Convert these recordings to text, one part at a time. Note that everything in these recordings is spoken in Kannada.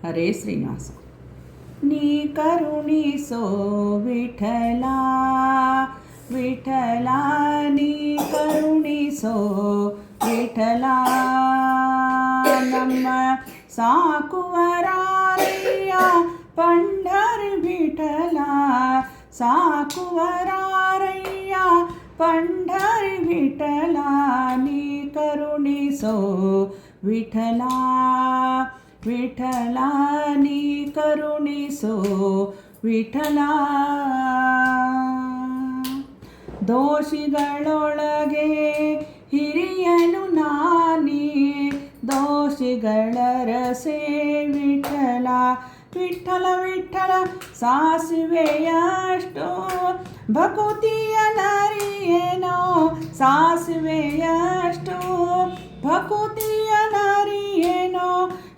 हरे श्रीनिवास. नी करुणिसो विठला विठला नी करुणिसो विठला ನಮ್ಮ ಸಾಕುವರಾರಯ್ಯ ಪಂಢರಿ ವಿಠಲ ಸಾಕುವರಾರಯ್ಯ ಪಂಢರಿ ವಿಠಲ ನೀ ಕರುಣಿಸೋ ವಿಠಲ ವಿಠಲ ನೀ ಕರುಣಿಸೋ ವಿಠಲ. ದೋಷಿಗಳೊಳಗೆ ಹಿರಿಯನು ನಾನೇ ದೋಷಿಗಳ ರಸೆ ವಿಠಲ ವಿಠಲ ವಿಠಲ ಸಾಸಿವೆಯಷ್ಟು ಭಕುತಿಯ ನರಿಯೇನೋ ಸಾಸಿವೆಯಷ್ಟು ಭಕುತಿಯ ನರಿಯೇನೋ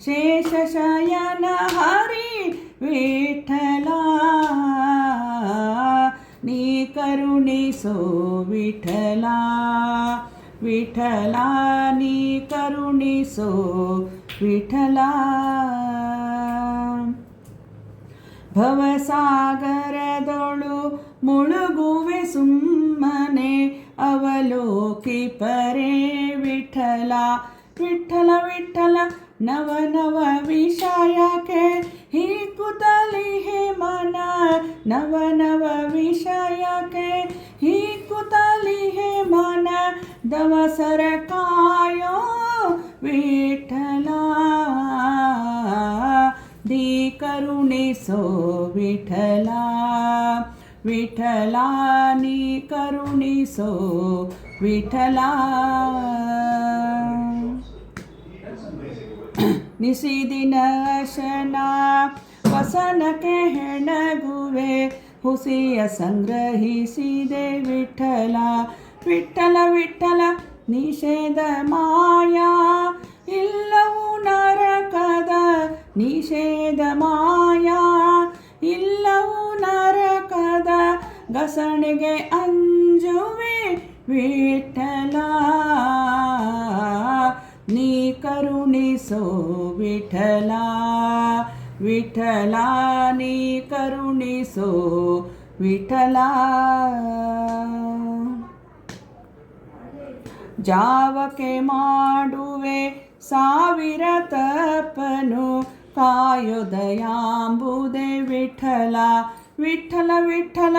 ಶೇಷಶಯನ ಹರಿ ವಿಠಲ ನೀ ಕರುಣಿಸೋ ವಿಠಲ ವಿಠಲ ನೀ ಕರುಣಿಸೋ ವಿಠಲ. ಭವಸಾಗರದೊಳು ಮುಳುಗುವೆ ಸುಮ್ಮನೆ ಅವಲೋಕಿ ಪರೇ ವಿಠಲ ವಿಠಲ ವಿಠಲ ನವ ನವ ವಿಷಯಕ್ಕೆ ಹೀಕುತ್ತಲಿ ಹೇ ಮನ ನವ ನವ ವಿಷಯಕ್ಕೆ ಹೀಕುತ್ತಲಿ ಹೇ ಮನ ದವಸರ ಕಾಯೋ ವಿಠಲ ದಿ ಕರುಣಿಸೋ ವಿಠಲ ವಿಠಲ ನೀ ಕರುಣಿಸೋ ವಿಠಲ. ನಿಸಿದಿನ ಶನ ವಸನಕ್ಕೆ ಹೆಣಗುವೆ ಹುಸಿಯ ಸಂಗ್ರಹಿಸಿದೆ ವಿಠಲ ವಿಠಲ ವಿಠಲ ನಿಷೇಧ ಮಾಯಾ ಇಲ್ಲವೂ ನರಕದ ನಿಷೇಧ ಮಾಯಾ ಇಲ್ಲವೂ ನರಕದ ಗಸಣಿಗೆ ಅಂಜುವೆ ವಿಠಲ ನೀ ಕರುಣಿಸೋ ವಿಠಲ ವಿಠಲ ನೀ ಕರುಣಿಸೋ ವಿಠಲ. ಜಾವಕ್ಕೆ ಮಾಡುವೆ ಸಾವಿರ ತಪನು ಕಾಯೋ ದಯಾಂಬುದೆ ವಿಠಲ ವಿಠಲ ವಿಠಲ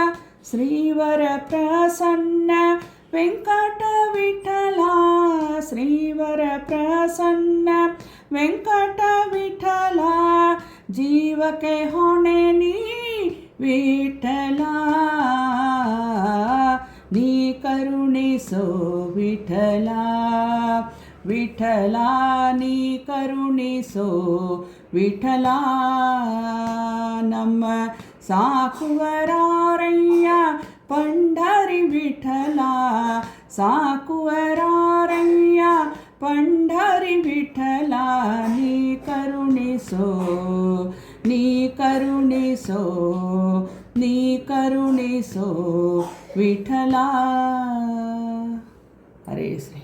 ಶ್ರೀವರ ಪ್ರಸನ್ನ ವೆಂಕಟ ವಿಠಲ ಶ್ರೀವರ ಪ್ರಸನ್ನ ವೆಂಕಟ ವಿಠಲ ಜೀವಕ್ಕೆ ಹೊಣೆ ನೀ ವಿಠಲ ನೀ ಕರುಣಿಸೋ ವಿಠಲ ವಿಠಲ ನೀ ಕರುಣಿಸೋ ವಿಠಲ. ನಮ್ಮ ಸಾಕುವರಾರಯ್ಯ ಪಂಢರಿ ವಿಠಲ ಸಾಕುವರಾರಯ್ಯ ಪಂಢರಿ ವಿಠಲ ನೀ ಕರುಣಿಸೋ ನೀ ಕರುಣಿಸೋ ನೀ ಕರುಣಿಸೋ ವಿಠಲ. ಹರೇ ಶ್ರೀ.